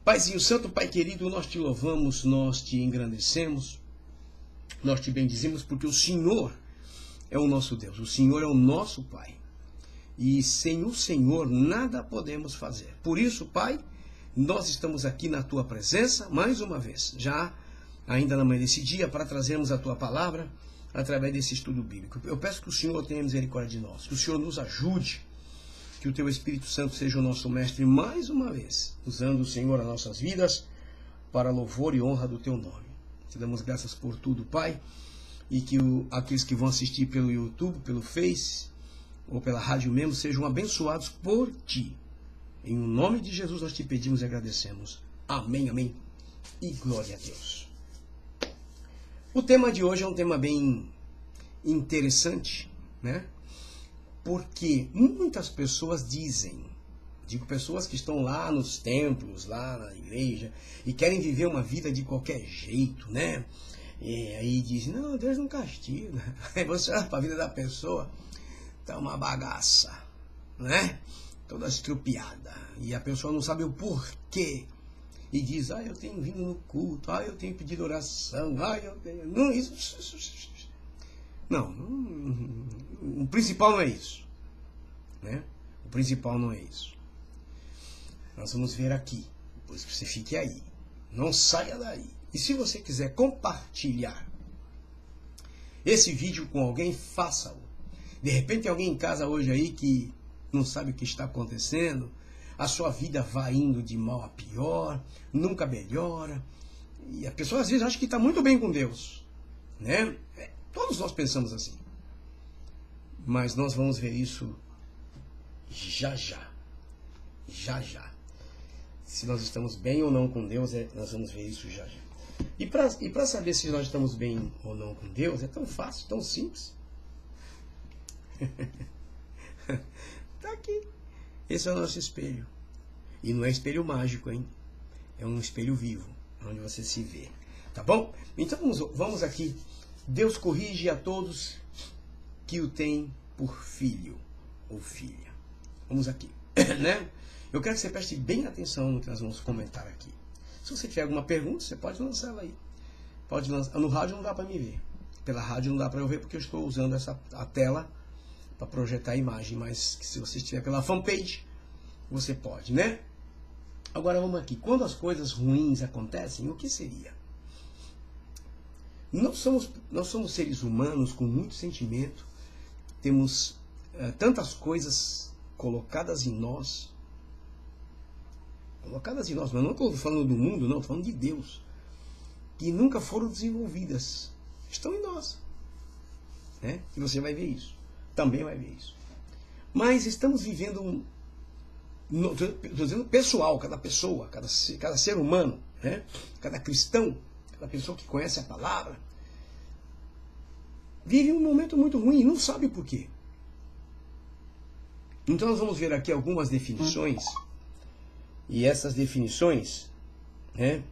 Paizinho Santo, Pai querido, nós te louvamos, nós te engrandecemos, nós te bendizemos, porque o Senhor é o nosso Deus, o Senhor é o nosso Pai. E sem o Senhor nada podemos fazer. Por isso, Pai, nós estamos aqui na Tua presença, mais uma vez, já ainda na manhã desse dia, para trazermos a Tua palavra através desse estudo bíblico. Eu peço que o Senhor tenha misericórdia de nós, que o Senhor nos ajude, que o Teu Espírito Santo seja o nosso mestre mais uma vez, usando o Senhor as nossas vidas para louvor e honra do Teu nome. Te damos graças por tudo, Pai, e que aqueles que vão assistir pelo YouTube, pelo Face ou pela rádio mesmo, sejam abençoados por Ti. Em nome de Jesus nós te pedimos e agradecemos. Amém, amém e glória a Deus. O tema de hoje é um tema bem interessante, né? Porque muitas pessoas dizem, digo pessoas que estão lá nos templos, lá na igreja, e querem viver uma vida de qualquer jeito, né? E aí dizem, não, Deus não castiga. Aí você olha para a vida da pessoa, tá uma bagaça, né? Toda estrupiada. E a pessoa não sabe o porquê. E diz, eu tenho vindo no culto, eu tenho pedido oração, eu tenho... Não, o principal não é isso, né? O principal não é isso. Nós vamos ver aqui, depois que você fique aí, não saia daí. E se você quiser compartilhar esse vídeo com alguém, faça-o. De repente tem alguém em casa hoje aí que não sabe o que está acontecendo, a sua vida vai indo de mal a pior, nunca melhora, e a pessoa às vezes acha que está muito bem com Deus, né? Todos nós pensamos assim. Mas nós vamos ver isso já já. Já já. Se nós estamos bem ou não com Deus, nós vamos ver isso já já. E para saber se nós estamos bem ou não com Deus, é tão fácil, tão simples. Tá aqui. Esse é o nosso espelho. E não é espelho mágico, hein? É um espelho vivo, onde você se vê. Tá bom? Então vamos aqui. Deus corrige a todos que o têm por filho ou filha. Vamos aqui, né? Eu quero que você preste bem atenção no que nós vamos comentar aqui. Se você tiver alguma pergunta, você pode lançar ela aí. Pode lançar. No rádio não dá para me ver. Pela rádio não dá para eu ver porque eu estou usando a tela para projetar a imagem. Mas se você estiver pela fanpage, você pode, né? Agora vamos aqui. Quando as coisas ruins acontecem, o que seria? Nós somos seres humanos com muito sentimento, temos tantas coisas colocadas em nós, mas não estou falando do mundo, não, estou falando de Deus, que nunca foram desenvolvidas, estão em nós, né? E você vai ver isso, também vai ver isso. Mas estamos vivendo, estou dizendo pessoal, cada pessoa, cada ser humano, né? Cada cristão, a pessoa que conhece a palavra, vive um momento muito ruim e não sabe por quê. Então nós vamos ver aqui algumas definições, e essas definições, né,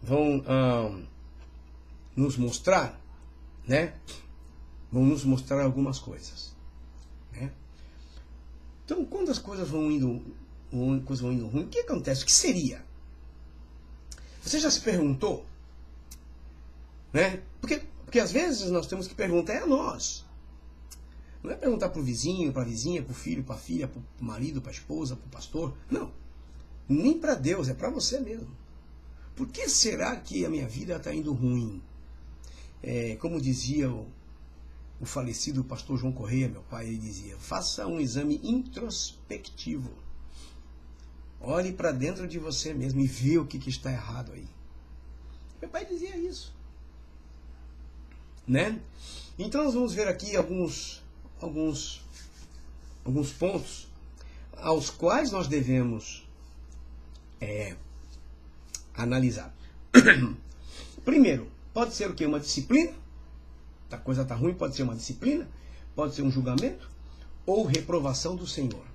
vão nos mostrar, né, vão nos mostrar algumas coisas, né? Então, quando as coisas vão indo ruim, o que acontece? O que seria? Você já se perguntou? Né? Porque às vezes nós temos que perguntar a nós. Não é perguntar para o vizinho, para a vizinha, para o filho, para a filha, para o marido, para a esposa, para o pastor. Não. Nem para Deus, é para você mesmo. Por que será que a minha vida está indo ruim? Como dizia o falecido pastor João Correia, meu pai, ele dizia, faça um exame introspectivo. Olhe para dentro de você mesmo e vê o que está errado aí. Meu pai dizia isso, né? Então nós vamos ver aqui alguns pontos aos quais nós devemos analisar. Primeiro, pode ser o quê? Uma disciplina? A coisa está ruim, pode ser uma disciplina, pode ser um julgamento ou reprovação do Senhor.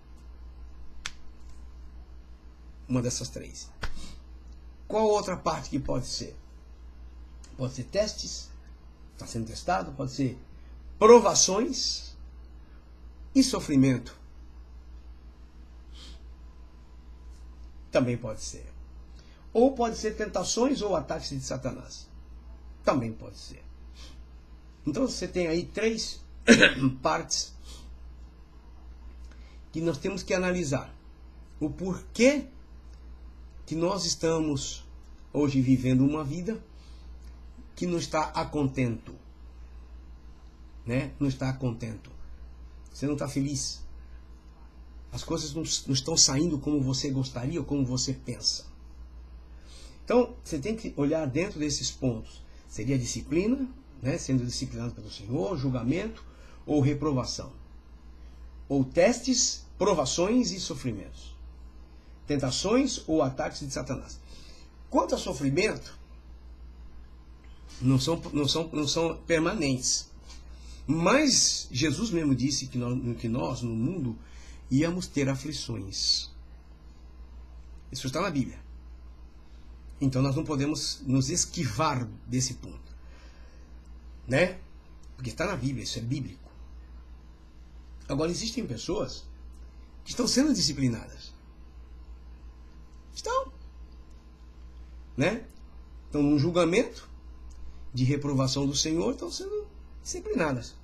Uma dessas três. Qual outra parte que pode ser? Pode ser testes, está sendo testado, pode ser provações e sofrimento. Também pode ser. Ou pode ser tentações ou ataques de Satanás. Também pode ser. Então você tem aí 3 partes que nós temos que analisar. O porquê que nós estamos hoje vivendo uma vida que não está a contento. Né? Não está a contento. Você não está feliz. As coisas não estão saindo como você gostaria ou como você pensa. Então, você tem que olhar dentro desses pontos. Seria disciplina, né? Sendo disciplinado pelo Senhor, julgamento ou reprovação. Ou testes, provações e sofrimentos. Tentações ou ataques de Satanás. Quanto a sofrimento, não são permanentes. Mas Jesus mesmo disse que nós, no mundo, íamos ter aflições. Isso está na Bíblia. Então nós não podemos nos esquivar desse ponto. Né? Porque está na Bíblia, isso é bíblico. Agora, existem pessoas que estão sendo disciplinadas. Estão. Né? Estão num julgamento de reprovação do Senhor, estão sendo disciplinadas.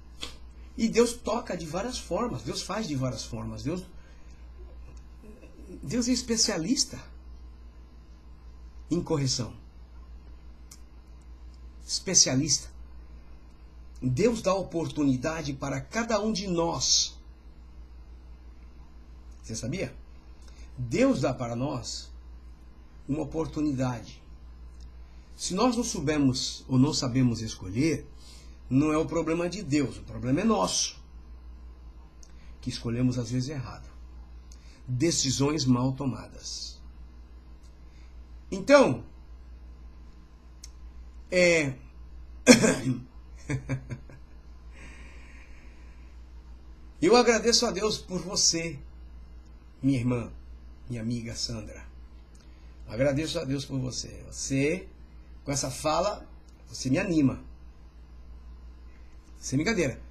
E Deus toca de várias formas, Deus faz de várias formas. Deus é especialista em correção. Especialista. Deus dá oportunidade para cada um de nós. Você sabia? Deus dá para nós uma oportunidade. Se nós não soubermos ou não sabemos escolher, não é o problema de Deus, o problema é nosso. Que escolhemos às vezes errado. Decisões mal tomadas. Então, eu agradeço a Deus por você, minha irmã, minha amiga Sandra. Agradeço a Deus por você. Você, com essa fala, você me anima. Sem brincadeira.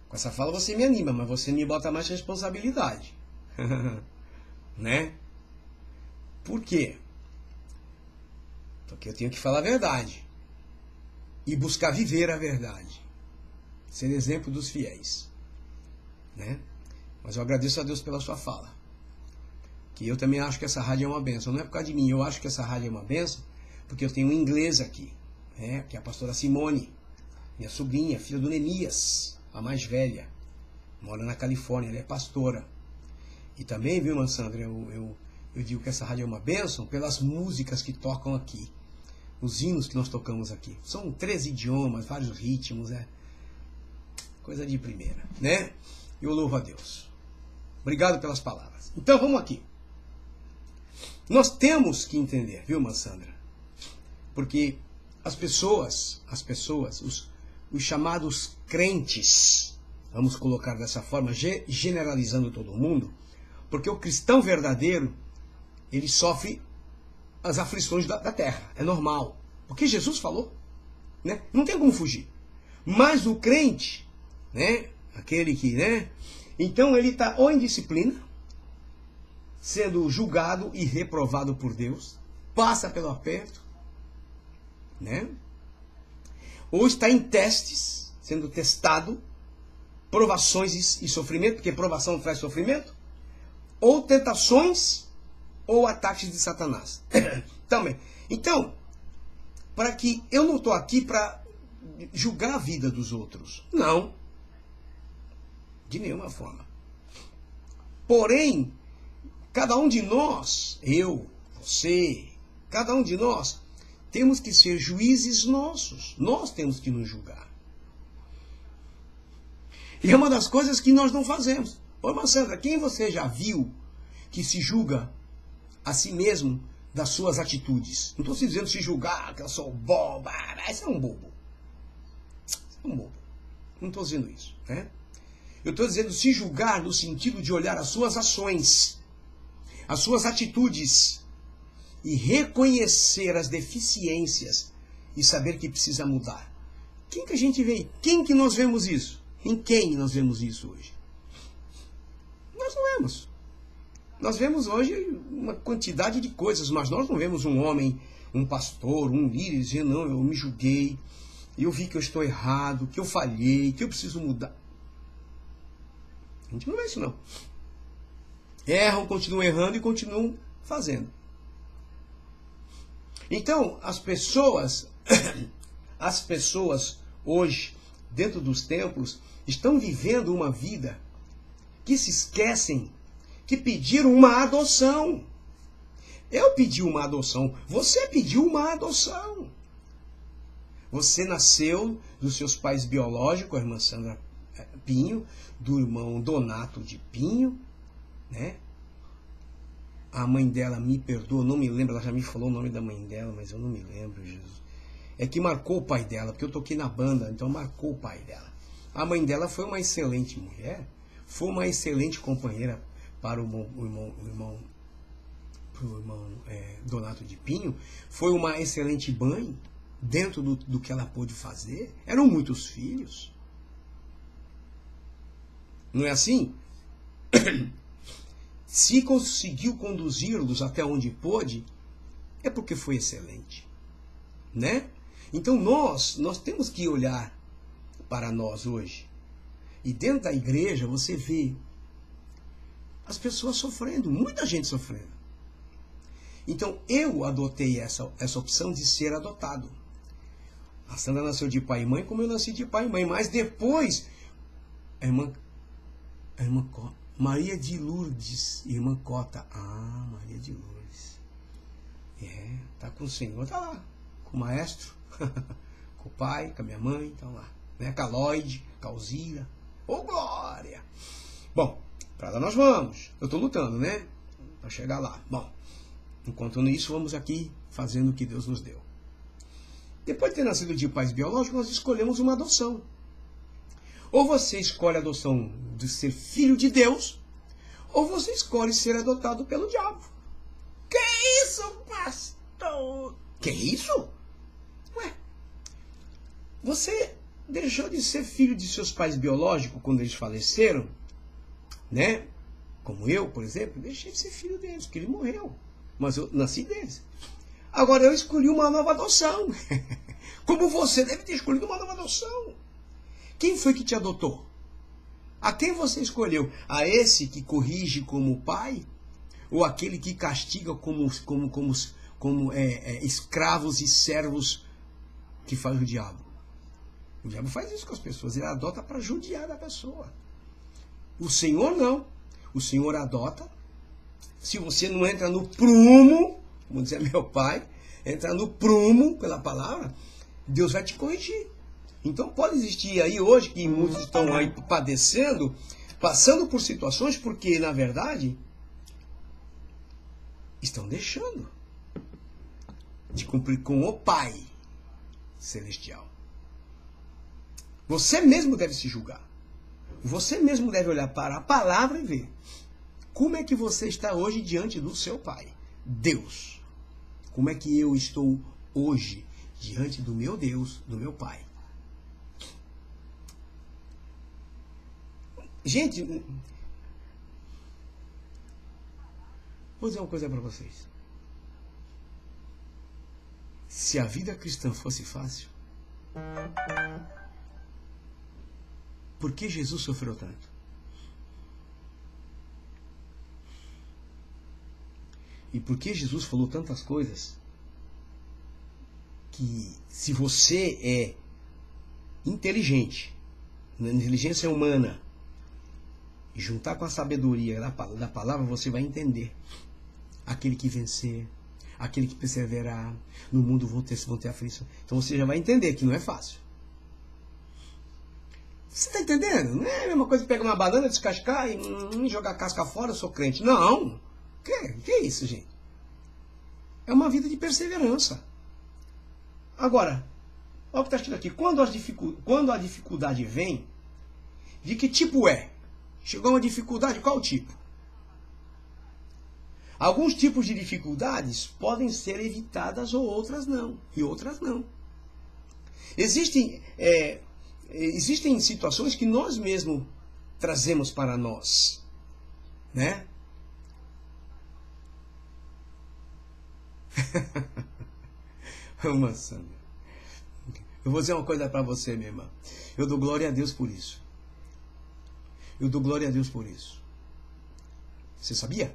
Com essa fala você me anima, mas você me bota mais responsabilidade. Né? Por quê? Porque eu tenho que falar a verdade. E buscar viver a verdade. Ser exemplo dos fiéis. Né? Mas eu agradeço a Deus pela sua fala. Que eu também acho que essa rádio é uma bênção. Não é por causa de mim, eu acho que essa rádio é uma bênção, porque eu tenho um inglês aqui, né? Que é a pastora Simone, minha sobrinha, filha do Neemias, a mais velha. Mora na Califórnia, ela é pastora. E também, viu, irmã Sandra, eu digo que essa rádio é uma bênção pelas músicas que tocam aqui. Os hinos que nós tocamos aqui. São 13 idiomas, vários ritmos, né? Coisa de primeira, né? Eu louvo a Deus. Obrigado pelas palavras. Então, vamos aqui. Nós temos que entender, viu, irmã Sandra? Porque as pessoas, os chamados crentes, vamos colocar dessa forma, generalizando todo mundo, porque o cristão verdadeiro, ele sofre as aflições da terra, é normal, porque Jesus falou, né? Não tem como fugir. Mas o crente, né? Aquele que, né? Então ele está ou em disciplina, sendo julgado e reprovado por Deus, passa pelo aperto, né? Ou está em testes, sendo testado, provações e sofrimento, porque provação traz sofrimento, ou tentações, ou ataques de Satanás. Também. Então, para que eu não estou aqui para julgar a vida dos outros. Não. De nenhuma forma. Porém, cada um de nós, eu, você, cada um de nós, temos que ser juízes nossos. Nós temos que nos julgar. E é uma das coisas que nós não fazemos. Ô, irmã Sandra, quem você já viu que se julga a si mesmo das suas atitudes? Não estou se dizendo se julgar, que eu sou boba. Esse é um bobo. Esse é um bobo. Não estou dizendo isso, né? Eu estou dizendo se julgar no sentido de olhar as suas ações, as suas atitudes, e reconhecer as deficiências e saber que precisa mudar. Quem que a gente vê? Quem que nós vemos isso? Em quem nós vemos isso hoje? Nós não vemos. Nós vemos hoje uma quantidade de coisas, mas nós não vemos um homem, um pastor, um líder dizer, não, eu me julguei, eu vi que eu estou errado, que eu falhei, que eu preciso mudar. A gente não vê isso não. Erram, continuam errando e continuam fazendo. Então, as pessoas hoje, dentro dos templos, estão vivendo uma vida que se esquecem que pediram uma adoção. Eu pedi uma adoção. Você pediu uma adoção. Você nasceu dos seus pais biológicos, a irmã Sandra Pinho, do irmão Donato de Pinho, né? A mãe dela me perdoa, não me lembro, ela já me falou o nome da mãe dela, mas eu não me lembro, Jesus. É que marcou o pai dela, porque eu toquei na banda, então marcou o pai dela. A mãe dela foi uma excelente mulher, foi uma excelente companheira para o irmão Donato de Pinho, foi uma excelente mãe dentro do que ela pôde fazer. Eram muitos filhos. Não é assim? Se conseguiu conduzi-los até onde pôde, é porque foi excelente. Né? Então nós temos que olhar para nós hoje. E dentro da igreja você vê as pessoas sofrendo, muita gente sofrendo. Então eu adotei essa opção de ser adotado. A Sandra nasceu de pai e mãe, como eu nasci de pai e mãe. Mas depois, a irmã Maria de Lourdes, irmã Cota. Ah, Maria de Lourdes. Tá com o Senhor, tá lá. Com o maestro, com o pai, com a minha mãe, tá lá. Né? Com a Lloyd, com a Alzira. Ô, glória! Bom, para lá nós vamos. Eu estou lutando, né? Para chegar lá. Bom, enquanto nisso, vamos aqui fazendo o que Deus nos deu. Depois de ter nascido de pais biológicos, nós escolhemos uma adoção. Ou você escolhe a adoção de ser filho de Deus, ou você escolhe ser adotado pelo diabo. Que isso, pastor? Que isso? Ué, você deixou de ser filho de seus pais biológicos quando eles faleceram, né? Como eu, por exemplo, deixei de ser filho deles, porque ele morreu. Mas eu nasci deles. Agora eu escolhi uma nova adoção. Como você deve ter escolhido uma nova adoção. Quem foi que te adotou? A quem você escolheu? A esse que corrige como pai? Ou aquele que castiga como escravos e servos que faz o diabo? O diabo faz isso com as pessoas. Ele adota para judiar da pessoa. O Senhor não. O Senhor adota. Se você não entra no prumo, como dizia meu pai, entrar no prumo pela palavra, Deus vai te corrigir. Então pode existir aí hoje que muitos estão aí padecendo, passando por situações porque, na verdade, estão deixando de cumprir com o Pai Celestial. Você mesmo deve se julgar. Você mesmo deve olhar para a palavra e ver como é que você está hoje diante do seu Pai, Deus. Como é que eu estou hoje diante do meu Deus, do meu Pai. Gente, vou dizer uma coisa para vocês. Se a vida cristã fosse fácil, por que Jesus sofreu tanto? E por que Jesus falou tantas coisas que, se você é inteligente, na inteligência humana, e juntar com a sabedoria da palavra, você vai entender. Aquele que vencer, aquele que perseverar, no mundo vão ter aflição. Então você já vai entender que não é fácil. Você está entendendo? Não é a mesma coisa que pegar uma banana, descascar e jogar a casca fora, eu sou crente. Não. Que é isso, gente? É uma vida de perseverança. Agora, olha o que está escrito aqui. Quando a dificuldade vem, de que tipo é? Chegou uma dificuldade, qual o tipo? Alguns tipos de dificuldades podem ser evitadas ou outras não. E outras não. Existem situações que nós mesmos trazemos para nós. Né? Irmã Sandra, eu vou dizer uma coisa para você, minha irmã. Eu dou glória a Deus por isso. Eu dou glória a Deus por isso. Você sabia?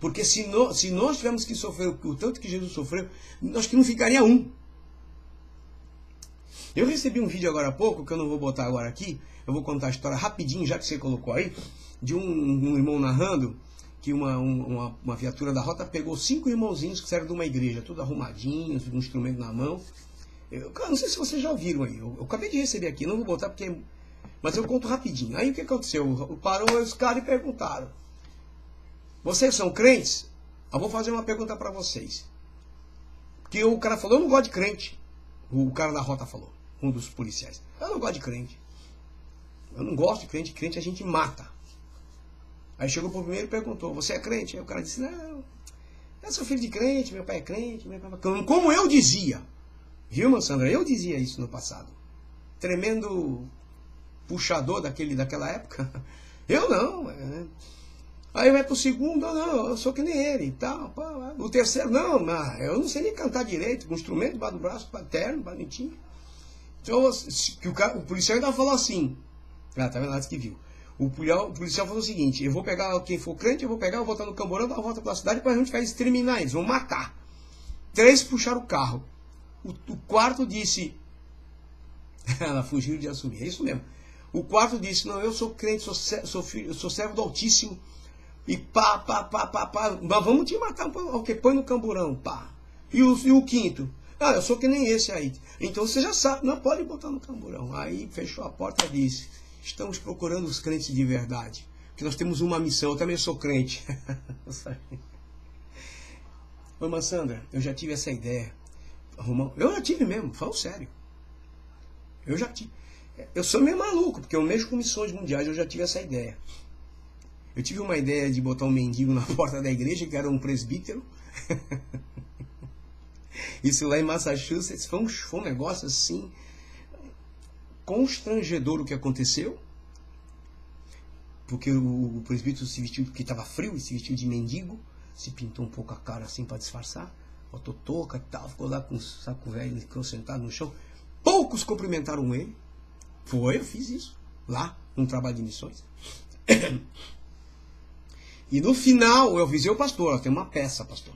Porque se nós tivermos que sofrer o tanto que Jesus sofreu, nós que não ficaria um. Eu recebi um vídeo agora há pouco, que eu não vou botar agora aqui, eu vou contar a história rapidinho, já que você colocou aí, de um irmão narrando que uma viatura da rota pegou 5 irmãozinhos que saíram de uma igreja, tudo arrumadinhos, com um instrumento na mão. Eu não sei se vocês já ouviram aí, eu acabei de receber aqui, não vou botar porque... Mas eu conto rapidinho. Aí o que aconteceu? Parou os caras e perguntaram: vocês são crentes? Eu vou fazer uma pergunta para vocês. Porque o cara falou: eu não gosto de crente. O cara da rota falou, um dos policiais: eu não gosto de crente. Eu não gosto de crente. Crente a gente mata. Aí chegou pro primeiro e perguntou: você é crente? Aí o cara disse: não, eu sou filho de crente, meu pai é crente. Como eu dizia. Viu, irmã Sandra? Eu dizia isso no passado. Tremendo puxador daquela época. Eu não. Aí vai pro segundo: não, eu sou que nem ele e tal. O terceiro: não, eu não sei nem cantar direito, com instrumento debaixo do braço, terno, bonitinho. Então, o policial ainda falou assim: tá vendo lá que viu. O policial falou o seguinte: eu vou pegar quem for crente, eu vou botar no camburão, dar uma volta pela cidade, depois a gente vai exterminar eles, vão matar. 3 puxaram o carro. O quarto disse... Ela fugiu de assumir, é isso mesmo. O quarto disse: não, eu sou crente, sou filho, eu sou servo do Altíssimo. E pá, mas vamos te matar, ok, põe no camburão, pá. E o quinto: eu sou que nem esse aí. Então você já sabe, não pode botar no camburão. Aí fechou a porta e disse: estamos procurando os crentes de verdade, porque nós temos uma missão. Eu também sou crente. Ô, irmã Sandra, eu já tive essa ideia. Eu já tive mesmo, falo sério. Eu já tive. Eu sou meio maluco, porque eu mexo com missões mundiais, eu já tive essa ideia. Eu tive uma ideia de botar um mendigo na porta da igreja, que era um presbítero. Isso lá em Massachusetts foi um negócio assim, constrangedor o que aconteceu. Porque o presbítero se vestiu, porque estava frio, e se vestiu de mendigo, se pintou um pouco a cara assim para disfarçar, botou touca e tal, ficou lá com um saco velho, ficou sentado no chão. Poucos cumprimentaram ele. Eu fiz isso lá, num trabalho de missões. E no final, eu avisei o pastor: tem uma peça, pastor.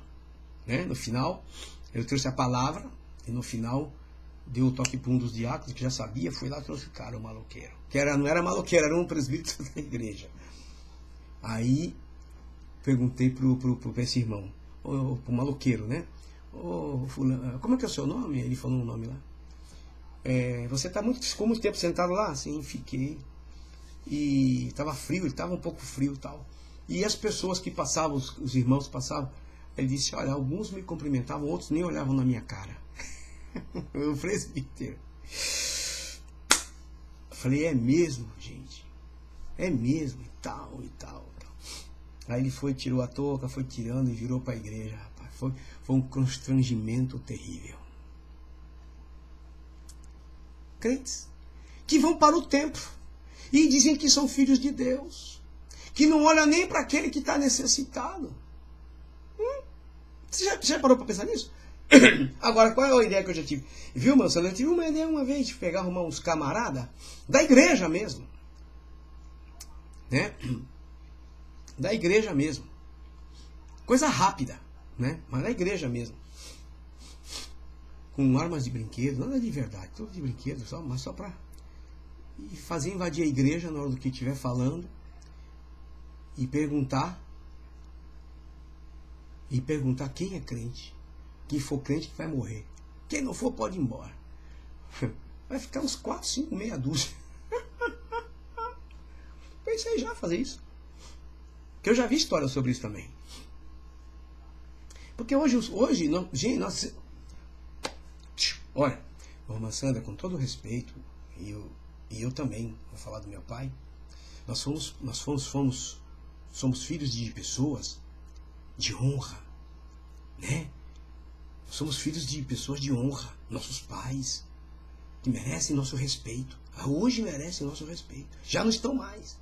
Né? No final, eu trouxe a palavra, e no final, deu o toque para um dos diáconos, que já sabia, foi lá e trouxe o cara, o maloqueiro. Não era maloqueiro, era um presbítero da igreja. Aí, perguntei para esse irmão, pro maloqueiro, né? Fulano, como é que é o seu nome? Ele falou um nome lá. Você ficou muito tempo sentado lá? Sim, fiquei. E estava frio, ele estava um pouco frio e tal. E as pessoas que passavam, os irmãos passavam, ele disse: olha, alguns me cumprimentavam, outros nem olhavam na minha cara. O presbítero. Eu falei: é mesmo, gente? É mesmo, e tal, e tal, e tal. Aí ele foi, tirou a touca, foi tirando e virou para a igreja, rapaz. Foi um constrangimento terrível. Crentes que vão para o templo e dizem que são filhos de Deus, que não olham nem para aquele que está necessitado. Você já parou para pensar nisso? Agora, qual é a ideia que eu já tive? Viu, Marcelo? Eu tive uma ideia uma vez de arrumar uns camaradas da igreja mesmo. Né? Da igreja mesmo. Coisa rápida, né? Mas da igreja mesmo. Com armas de brinquedo, nada de verdade, tudo de brinquedo, mas só para fazer invadir a igreja na hora do que estiver falando e perguntar quem é crente. Quem for crente que vai morrer. Quem não for pode ir embora. Vai ficar uns 4, 5, meia dúzia. Pensei já fazer isso. Porque eu já vi história sobre isso também. Porque hoje gente, nós... Olha, irmã Sandra, com todo respeito, e eu também vou falar do meu pai, nós somos filhos de pessoas de honra, né? Somos filhos de pessoas de honra, nossos pais, que merecem nosso respeito. Hoje merecem nosso respeito. Já não estão mais.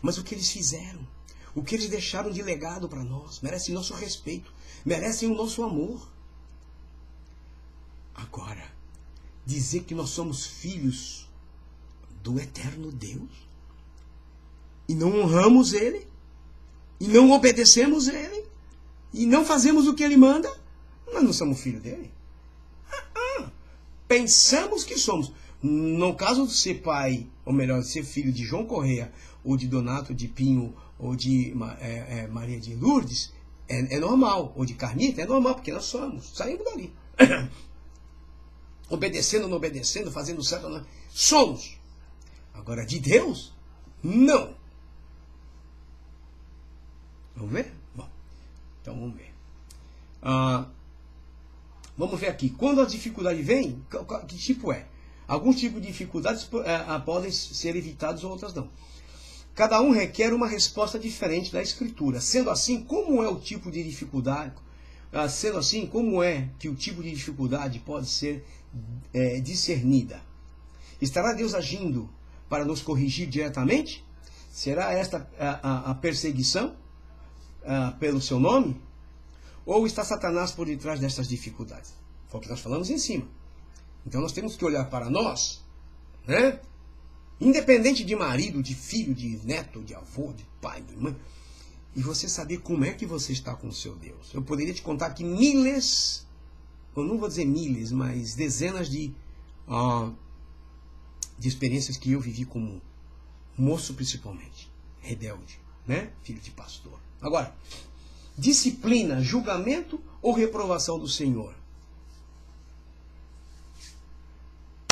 Mas o que eles fizeram? O que eles deixaram de legado para nós. Merecem nosso respeito. Merecem o nosso amor. Agora, dizer que nós somos filhos do eterno Deus e não honramos Ele, e não obedecemos Ele, e não fazemos o que Ele manda, nós não somos filhos dele. Pensamos que somos. No caso de ser pai, ou melhor, de ser filho de João Correia, ou de Donato de Pinho, ou de Maria de Lourdes, é normal. Ou de Carmita, é normal, porque nós somos. Saímos dali. Obedecendo ou não obedecendo, fazendo certo ou não. Somos. Agora, de Deus, não. Vamos ver? Bom, então vamos ver. Vamos ver aqui. Quando a dificuldade vem, que tipo é? Alguns tipos de dificuldades podem ser evitados, outras não. Cada um requer uma resposta diferente da Escritura. Sendo assim, como é o tipo de dificuldade? Sendo assim, como é que o tipo de dificuldade pode ser discernida? Estará Deus agindo para nos corrigir diretamente? Será esta a perseguição pelo seu nome? Ou está Satanás por detrás dessas dificuldades? Foi o que nós falamos em cima. Então nós temos que olhar para nós, né? Independente de marido, de filho, de neto, de avô, de pai, de mãe, e você saber como é que você está com o seu Deus. Eu poderia te contar aqui milhares, eu não vou dizer milhares, mas dezenas de experiências que eu vivi como moço, principalmente, rebelde, né? Filho de pastor. Agora, disciplina, julgamento ou reprovação do Senhor?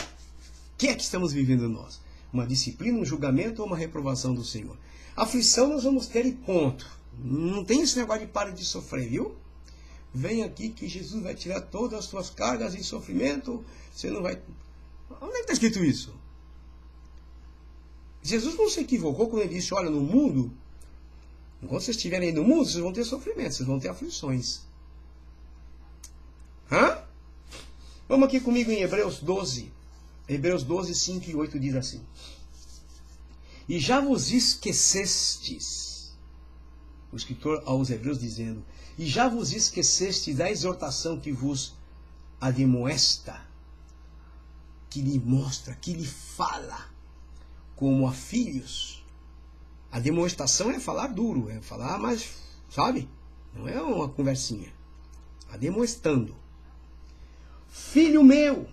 O que é que estamos vivendo nós? Uma disciplina, um julgamento ou uma reprovação do Senhor? Aflição nós vamos ter e ponto. Não tem esse negócio de pare de sofrer, viu? Vem aqui que Jesus vai tirar todas as suas cargas e sofrimento. Você não vai... Onde é que está escrito isso? Jesus não se equivocou quando ele disse, olha, no mundo, enquanto vocês estiverem aí no mundo, vocês vão ter sofrimento, vocês vão ter aflições. Vamos aqui comigo em Hebreus 12. Hebreus 12, 5 e 8 diz assim. E já vos esquecestes, o escritor aos Hebreus dizendo, e já vos esquecestes da exortação que vos admoesta, que lhe mostra, que lhe fala, como a filhos. A demonstração é falar duro, é falar mais, sabe? Não é uma conversinha. A demonstrando. Filho meu,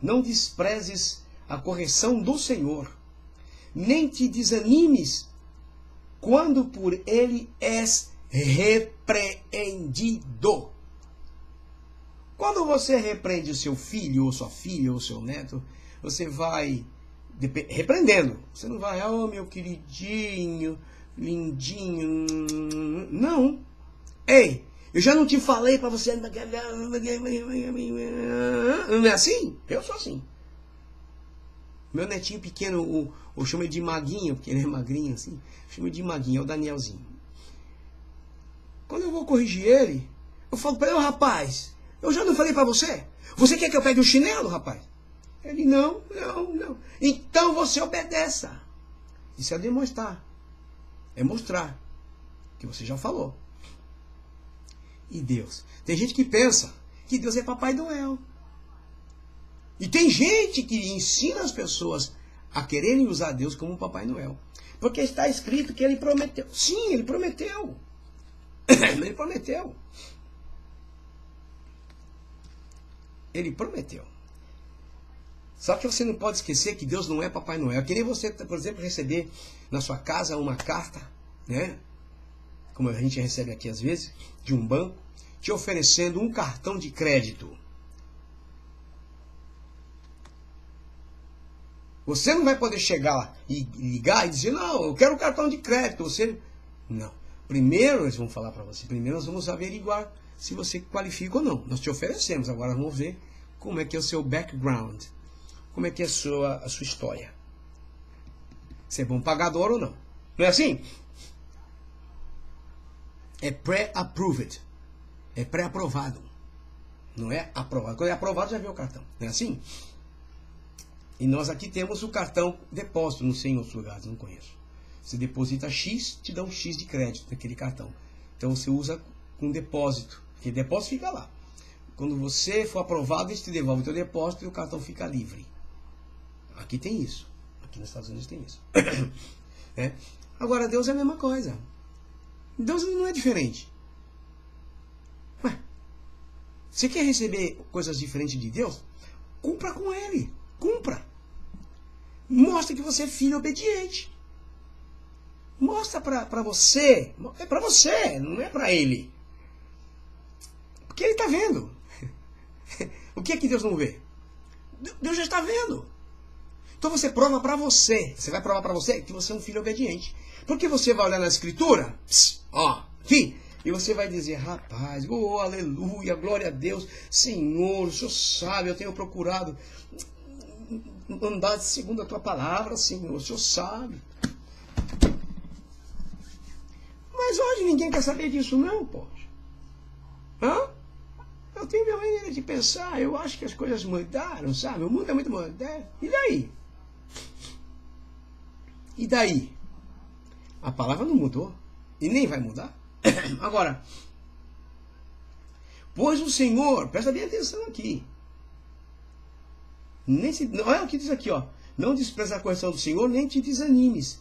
não desprezes a correção do Senhor, nem te desanimes quando por ele és repreendido. Quando você repreende o seu filho, ou sua filha, ou seu neto, você vai repreendendo. Você não vai, oh meu queridinho, lindinho. Não. Ei, eu já não te falei para você. Não é assim? Eu sou assim. Meu netinho pequeno, eu chamo ele de Maguinho, porque ele é magrinho assim. Eu chamo ele de Maguinho, é o Danielzinho. Quando eu vou corrigir ele, eu falo para ele, rapaz, eu já não falei para você? Você quer que eu pegue o chinelo, rapaz? Ele, não. Então você obedeça. Isso é demonstrar. É mostrar que você já falou. E Deus? Tem gente que pensa que Deus é Papai Noel. E tem gente que ensina as pessoas a quererem usar Deus como Papai Noel. Porque está escrito que ele prometeu. Sim, ele prometeu. Ele prometeu. Ele prometeu. Só que você não pode esquecer que Deus não é Papai Noel. É que nem você, por exemplo, receber na sua casa uma carta, né? Como a gente recebe aqui às vezes, de um banco, te oferecendo um cartão de crédito. Você não vai poder chegar lá e ligar e dizer, não, eu quero um cartão de crédito. Você... Não. Primeiro eles vão falar para você, primeiro nós vamos averiguar se você qualifica ou não. Nós te oferecemos, agora vamos ver como é que é o seu background. Como é que é a sua história. Se é bom pagador ou não. Não é assim? É pré-approved. É pré-aprovado. Não é aprovado. Quando é aprovado, já vê o cartão. Não é assim? E nós aqui temos o cartão depósito. Não sei em outros lugares, não conheço. Você deposita X, te dá um X de crédito naquele cartão. Então você usa com depósito, porque depósito fica lá. Quando você for aprovado, eles te devolvem o teu depósito e o cartão fica livre. Aqui tem isso. Aqui nos Estados Unidos tem isso. Agora, Deus é a mesma coisa. Deus não é diferente. Ué, você quer receber coisas diferentes de Deus? Cumpra com Ele. Cumpra. Mostra que você é filho obediente. Mostra pra você. É pra você, não é pra Ele. Porque Ele está vendo. O que é que Deus não vê? Deus já está vendo. Então você prova para você. Você vai provar para você que você é um filho obediente. Porque você vai olhar na Escritura, e você vai dizer, rapaz, oh, aleluia, glória a Deus, Senhor, o Senhor sabe, eu tenho procurado andar segundo a tua palavra, Senhor, o Senhor sabe. Mas hoje ninguém quer saber disso não, poxa. Eu tenho minha maneira de pensar, eu acho que as coisas mudaram, sabe? O mundo é muito moderno. E daí? E daí? A palavra não mudou. E nem vai mudar. Agora, pois o Senhor, presta bem atenção aqui. Olha o que diz aqui, ó. Não despreza a correção do Senhor, nem te desanimes.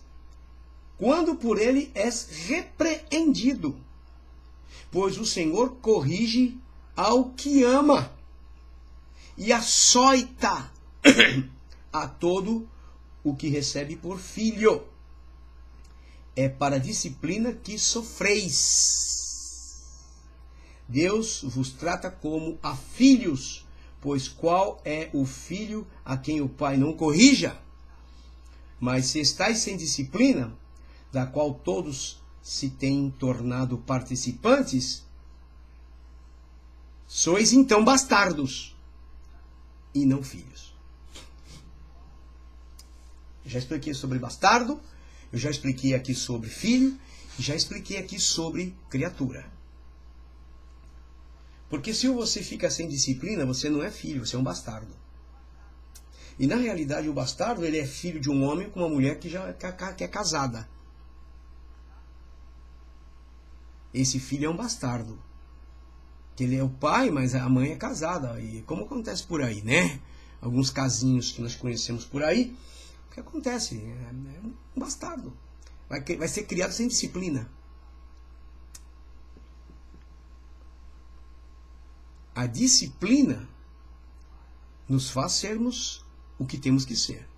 Quando por ele és repreendido. Pois o Senhor corrige ao que ama e açoita a todo o que recebe por filho. É para a disciplina que sofreis. Deus vos trata como a filhos, pois qual é o filho a quem o pai não corrija? Mas se estáis sem disciplina, da qual todos se têm tornado participantes, sois então bastardos e não filhos. Eu já expliquei sobre bastardo, eu já expliquei aqui sobre filho, e já expliquei aqui sobre criatura. Porque se você fica sem disciplina, você não é filho, você é um bastardo. E na realidade o bastardo, ele é filho de um homem com uma mulher que é casada. Esse filho é um bastardo. Ele é o pai, mas a mãe é casada. E como acontece por aí, né? Alguns casinhos que nós conhecemos por aí, o que acontece? É um bastardo. Vai ser criado sem disciplina. A disciplina nos faz sermos o que temos que ser.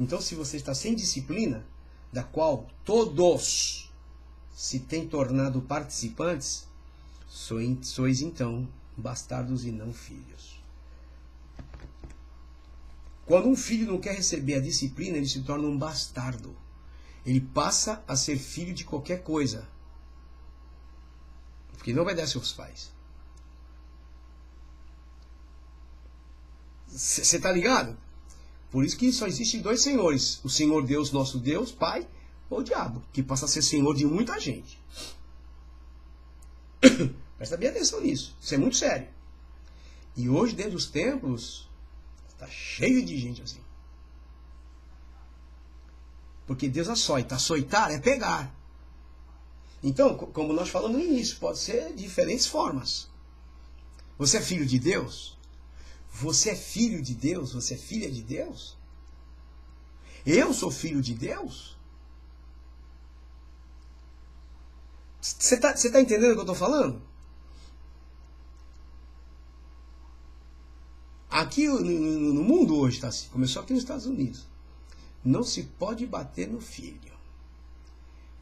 Então, se você está sem disciplina, da qual todos se têm tornado participantes, sois então bastardos e não filhos. Quando um filho não quer receber a disciplina, ele se torna um bastardo. Ele passa a ser filho de qualquer coisa, porque não obedece aos pais. Você está ligado? Por isso que só existem dois senhores. O Senhor Deus, nosso Deus, Pai, ou o diabo, que passa a ser senhor de muita gente. Presta bem atenção nisso. Isso é muito sério. E hoje, dentro dos templos, está cheio de gente assim. Porque Deus açoita. Açoitar é pegar. Então, como nós falamos no início, pode ser de diferentes formas. Você é filho de Deus? Você é filho de Deus? Você é filha de Deus? Eu sou filho de Deus? Você tá entendendo o que eu estou falando? Aqui no mundo hoje está assim. Começou aqui nos Estados Unidos. Não se pode bater no filho.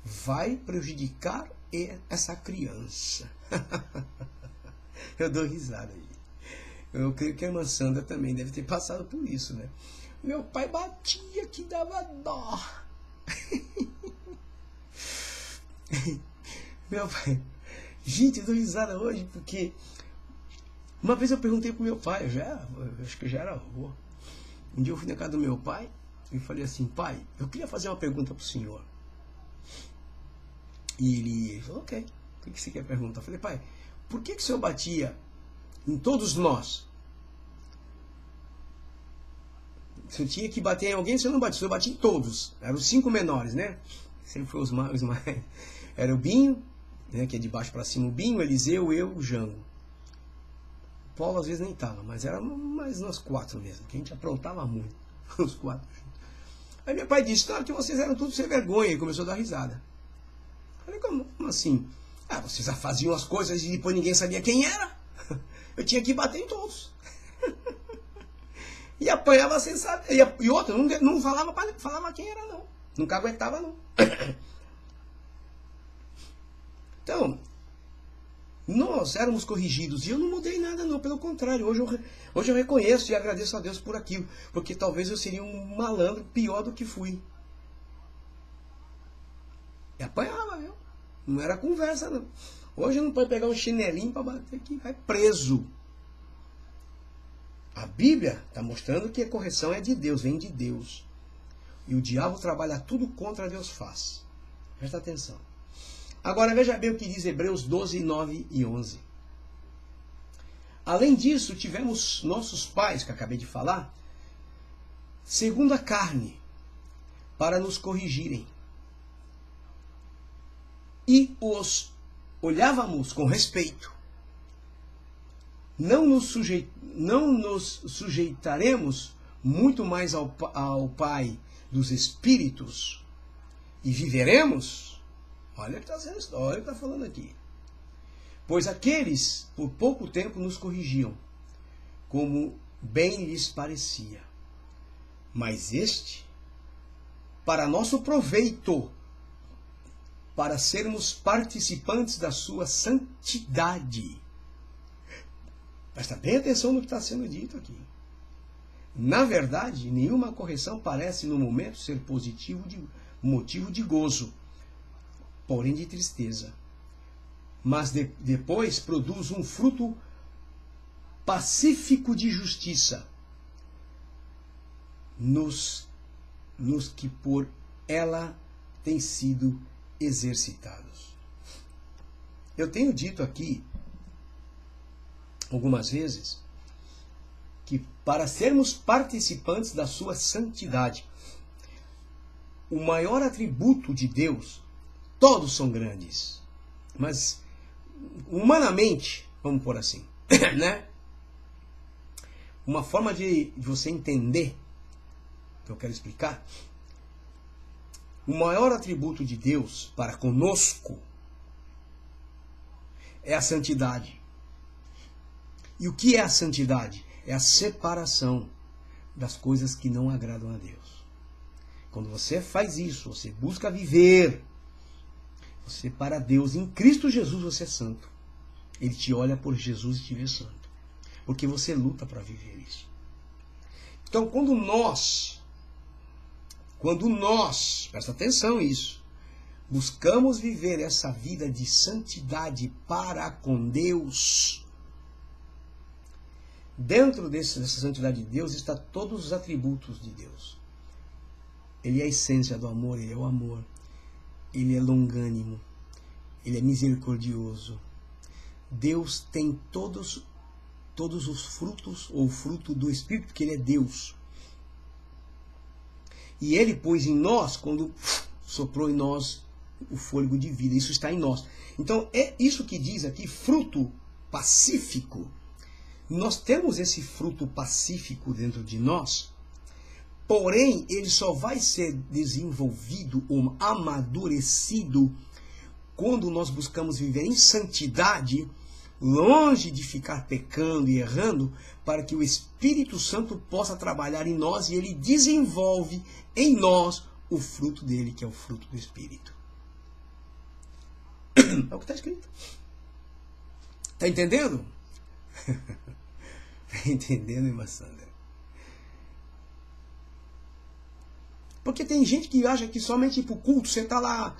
Vai prejudicar essa criança. Eu dou risada aí. Eu creio que a irmã Sandra também deve ter passado por isso, né? Meu pai batia que dava dó. Meu pai... Gente, eu dou risada hoje porque... Uma vez eu perguntei pro meu pai, acho que eu já era avô. Um dia eu fui na casa do meu pai e falei assim, pai, eu queria fazer uma pergunta pro senhor. E ele falou, ok, o que você quer perguntar? Eu falei, pai, por que o senhor batia em todos nós? Se eu tinha que bater em alguém, você não batia. Eu bati em todos. Eram os 5 menores, né? Sempre foi os mais. Era o Binho, né, que é de baixo para cima o Binho, Eliseu, eu, o Jango. O Paulo às vezes nem estava, mas era mais nós 4 mesmo, que a gente aprontava muito. Os 4. Aí meu pai disse, que vocês eram tudo sem vergonha. E começou a dar risada. Falei, como assim? Vocês faziam as coisas e depois ninguém sabia quem era. Eu tinha que bater em todos. E apanhava sem saber. E outra, não falava quem era, não. Nunca aguentava, não. Então, nós éramos corrigidos. E eu não mudei nada, não. Pelo contrário, hoje eu reconheço e agradeço a Deus por aquilo. Porque talvez eu seria um malandro pior do que fui. E apanhava, viu? Não era conversa, não. Hoje não pode pegar um chinelinho para bater aqui, vai preso. A Bíblia está mostrando que a correção é de Deus, vem de Deus. E o diabo trabalha tudo contra Deus faz. Presta atenção. Agora veja bem o que diz Hebreus 12, 9 e 11. Além disso, tivemos nossos pais, que acabei de falar, segundo a carne, para nos corrigirem. E os olhávamos com respeito. Não nos sujeitaremos muito mais ao Pai dos Espíritos e viveremos? Olha o que está falando aqui. Pois aqueles, por pouco tempo, nos corrigiam, como bem lhes parecia. Mas este, para nosso proveito, para sermos participantes da sua santidade. Presta bem atenção no que está sendo dito aqui. Na verdade, nenhuma correção parece no momento ser motivo de gozo, porém de tristeza. Mas depois produz um fruto pacífico de justiça nos que por ela têm sido exercitados. Eu tenho dito aqui algumas vezes que para sermos participantes da sua santidade, o maior atributo de Deus, todos são grandes, mas humanamente, vamos por assim, né? Uma forma de você entender que eu quero explicar, o maior atributo de Deus para conosco é a santidade. E o que é a santidade? É a separação das coisas que não agradam a Deus. Quando você faz isso, você busca viver, você para Deus, em Cristo Jesus você é santo. Ele te olha por Jesus e te vê santo. Porque você luta para viver isso. Então quando nós, presta atenção nisso, buscamos viver essa vida de santidade para com Deus, dentro dessa santidade de Deus está todos os atributos de Deus. Ele é a essência do amor, ele é o amor. Ele é longânimo. Ele é misericordioso. Deus tem todos os frutos, ou fruto do Espírito, porque ele é Deus. E ele pôs em nós, quando soprou em nós o fôlego de vida. Isso está em nós. Então, é isso que diz aqui, fruto pacífico. Nós temos esse fruto pacífico dentro de nós, porém, ele só vai ser desenvolvido ou amadurecido quando nós buscamos viver em santidade, longe de ficar pecando e errando, para que o Espírito Santo possa trabalhar em nós e ele desenvolve em nós o fruto dele, que é o fruto do Espírito. É o que está escrito. Está entendendo? Está entendendo, irmã Sandra? Porque tem gente que acha que somente pro culto você está lá.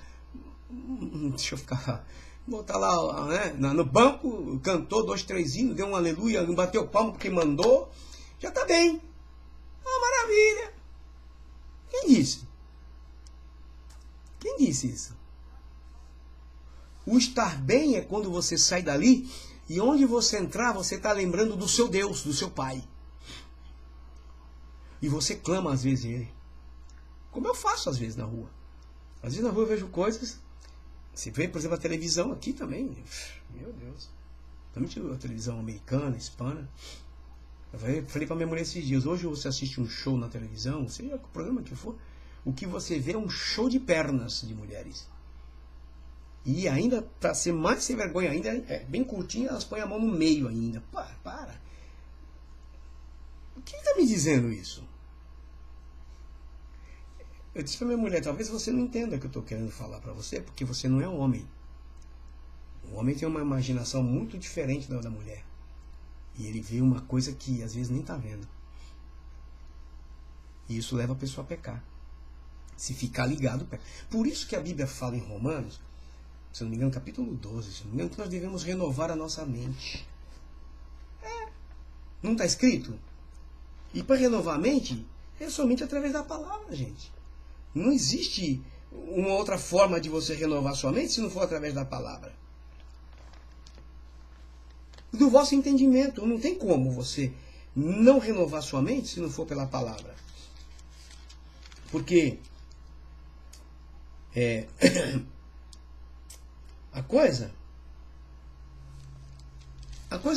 Deixa eu ficar. Botar lá, né, no banco, cantou 2, 3 hinos, deu um aleluia, não bateu palmo porque mandou. Já está bem. Maravilha. Quem disse? Quem disse isso? O estar bem é quando você sai dali e onde você entrar, você está lembrando do seu Deus, do seu Pai. E você clama às vezes ele. Como eu faço às vezes na rua. Às vezes na rua eu vejo coisas. Você vê, por exemplo, a televisão aqui também. Meu Deus. Também a televisão americana, hispana. Eu falei pra minha mulher esses dias. Hoje você assiste um show na televisão, seja o programa que for. O que você vê é um show de pernas de mulheres. E ainda, para ser mais sem vergonha ainda, é bem curtinho, elas põem a mão no meio ainda. Para. Quem está me dizendo isso? Eu disse para minha mulher, talvez você não entenda o que eu estou querendo falar para você, porque você não é um homem. O homem tem uma imaginação muito diferente da mulher. E ele vê uma coisa que às vezes nem está vendo. E isso leva a pessoa a pecar. Se ficar ligado, peca. Por isso que a Bíblia fala em Romanos, se não me engano, capítulo 12, se não me engano, que nós devemos renovar a nossa mente. Não está escrito? E para renovar a mente, é somente através da palavra, gente. Não existe uma outra forma de você renovar sua mente se não for através da palavra. Do vosso entendimento. Não tem como você não renovar sua mente se não for pela palavra. Porque a coisa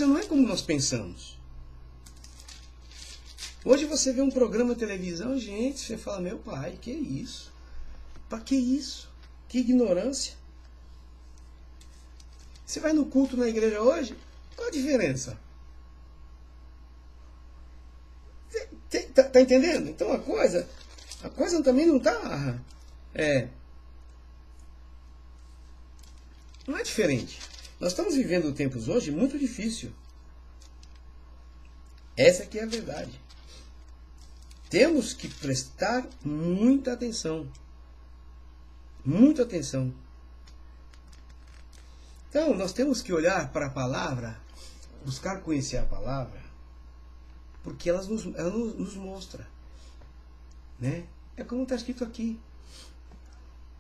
não é como nós pensamos. Hoje você vê um programa de televisão, gente, você fala, meu pai, que isso? Para que isso? Que ignorância. Você vai no culto na igreja hoje, qual a diferença? Tá entendendo? Então a coisa também não está... não é diferente. Nós estamos vivendo tempos hoje muito difícil. Essa aqui é a verdade. Temos que prestar muita atenção. Muita atenção. Então, nós temos que olhar para a palavra, buscar conhecer a palavra, porque ela nos mostra. Né? É como está escrito aqui.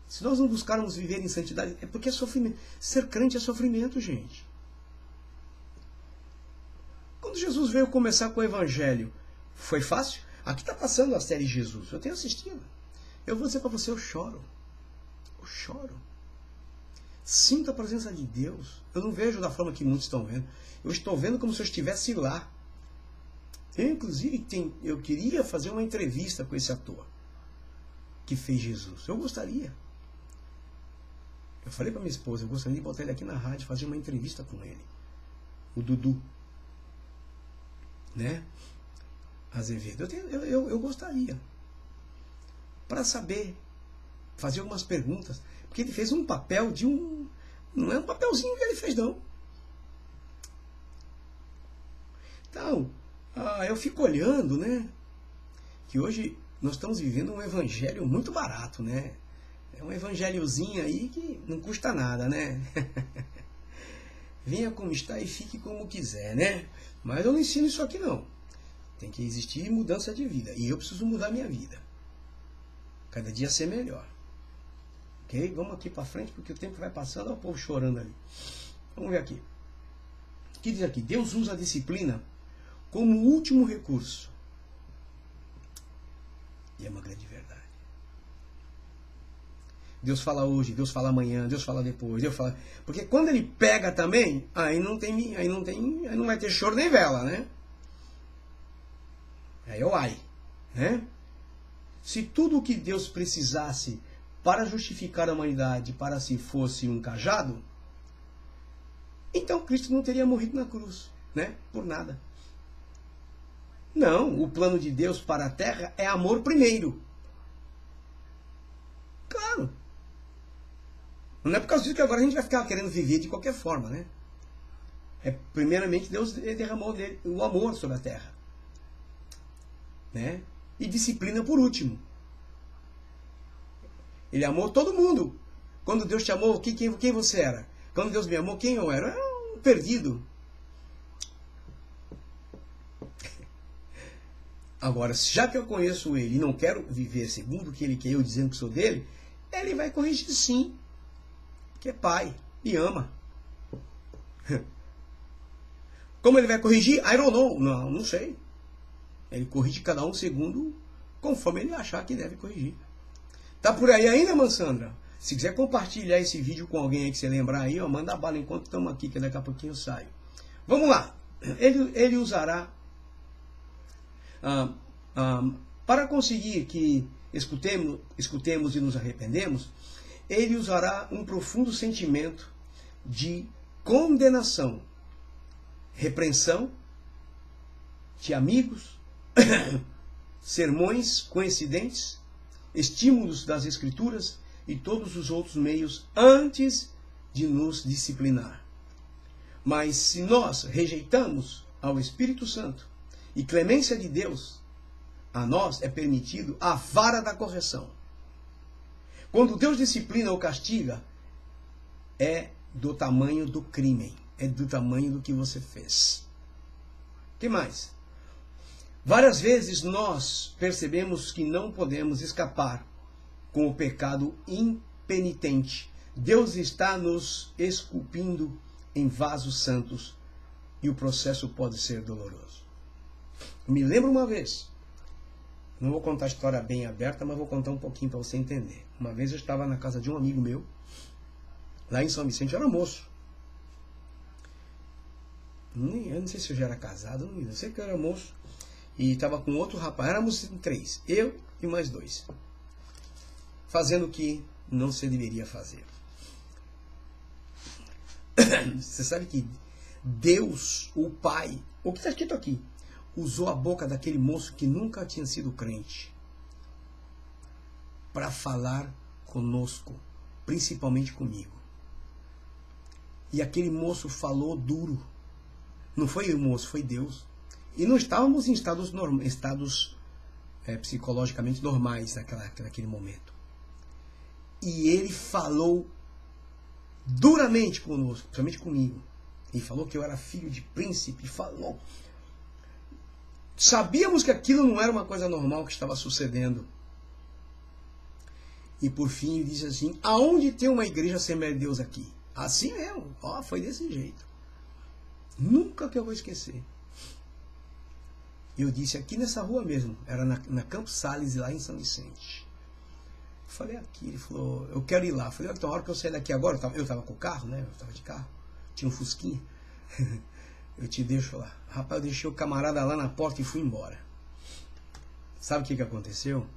Se nós não buscarmos viver em santidade, é porque é sofrimento. Ser crente é sofrimento, gente. Quando Jesus veio começar com o Evangelho, foi fácil? Aqui está passando a série Jesus. Eu tenho assistido. Eu vou dizer para você, eu choro. Eu choro. Sinto a presença de Deus. Eu não vejo da forma que muitos estão vendo. Eu estou vendo como se eu estivesse lá. Inclusive, eu queria fazer uma entrevista com esse ator que fez Jesus. Eu gostaria. Eu falei para minha esposa, eu gostaria de botar ele aqui na rádio, fazer uma entrevista com ele. O Dudu. Né? Azevedo. Eu gostaria. Para saber, fazer algumas perguntas. Porque ele fez um papel de um... Não é um papelzinho que ele fez, não. Então, eu fico olhando, né? Que hoje nós estamos vivendo um evangelho muito barato, né? É um evangelhozinho aí que não custa nada, né? Venha como está e fique como quiser, né? Mas eu não ensino isso aqui, não. Tem que existir mudança de vida. E eu preciso mudar minha vida. Cada dia ser melhor. Ok? Vamos aqui para frente, porque o tempo vai passando. Olha o povo chorando ali. Vamos ver aqui. O que diz aqui? Deus usa a disciplina como último recurso. E é uma grande verdade. Deus fala hoje, Deus fala amanhã, Deus fala depois, Deus fala... Porque quando ele pega também, aí não vai ter choro nem vela, né? Aí é o ai, né? Se tudo o que Deus precisasse para justificar a humanidade para si fosse um cajado, então Cristo não teria morrido na cruz, né? Por nada. Não, o plano de Deus para a terra é amor primeiro. Claro. Não é por causa disso que agora a gente vai ficar querendo viver de qualquer forma, né? Primeiramente Deus derramou o amor sobre a terra. Né? E disciplina por último. Ele amou todo mundo. Quando Deus te amou, quem você era? Quando Deus me amou, quem eu era? Eu era um perdido. Agora, já que eu conheço ele e não quero viver segundo o que ele quer, eu dizendo que sou dele, ele vai corrigir sim. Porque é pai e ama. Como ele vai corrigir? I don't know. Não sei. Ele corrige cada um segundo conforme ele achar que deve corrigir. Tá por aí ainda, Mansandra? Se quiser compartilhar esse vídeo com alguém aí que você lembrar aí, ó, manda bala enquanto estamos aqui, que daqui a pouquinho eu saio. Vamos lá. Ele usará para conseguir que escutemos e nos arrependemos, ele usará um profundo sentimento de condenação, repreensão de amigos, sermões coincidentes, estímulos das Escrituras e todos os outros meios antes de nos disciplinar. Mas se nós rejeitamos ao Espírito Santo e clemência de Deus, a nós é permitido a vara da correção. Quando Deus disciplina ou castiga, é do tamanho do crime, é do tamanho do que você fez. O que mais? Várias vezes nós percebemos que não podemos escapar com o pecado impenitente. Deus está nos esculpindo em vasos santos e o processo pode ser doloroso. Me lembro uma vez, não vou contar a história bem aberta, mas vou contar um pouquinho para você entender. Uma vez eu estava na casa de um amigo meu, lá em São Vicente, eu era moço. Eu não sei se eu já era casado, não sei que eu era moço. E estava com outro rapaz, éramos 3, eu e mais 2. Fazendo o que não se deveria fazer. Você sabe que Deus, o Pai, o que está escrito aqui, usou a boca daquele moço que nunca tinha sido crente para falar conosco, principalmente comigo. E aquele moço falou duro. Não foi o moço, foi Deus. E não estávamos em estados psicologicamente normais naquele momento. E ele falou duramente conosco, principalmente comigo. Ele falou que eu era filho de príncipe. Falou. Sabíamos que aquilo não era uma coisa normal que estava sucedendo. E por fim ele disse assim: aonde tem uma igreja Assembleia de Deus aqui? Assim mesmo. Ó, foi desse jeito. Nunca que eu vou esquecer. Eu disse aqui nessa rua mesmo, era na Campos Sales, lá em São Vicente. Eu falei aqui, ele falou, eu quero ir lá. Eu falei, então, a hora que eu sair daqui agora, eu estava com o carro, né? Eu estava de carro, tinha um fusquinha. Eu te deixo lá. Rapaz, eu deixei o camarada lá na porta e fui embora. Sabe o que aconteceu?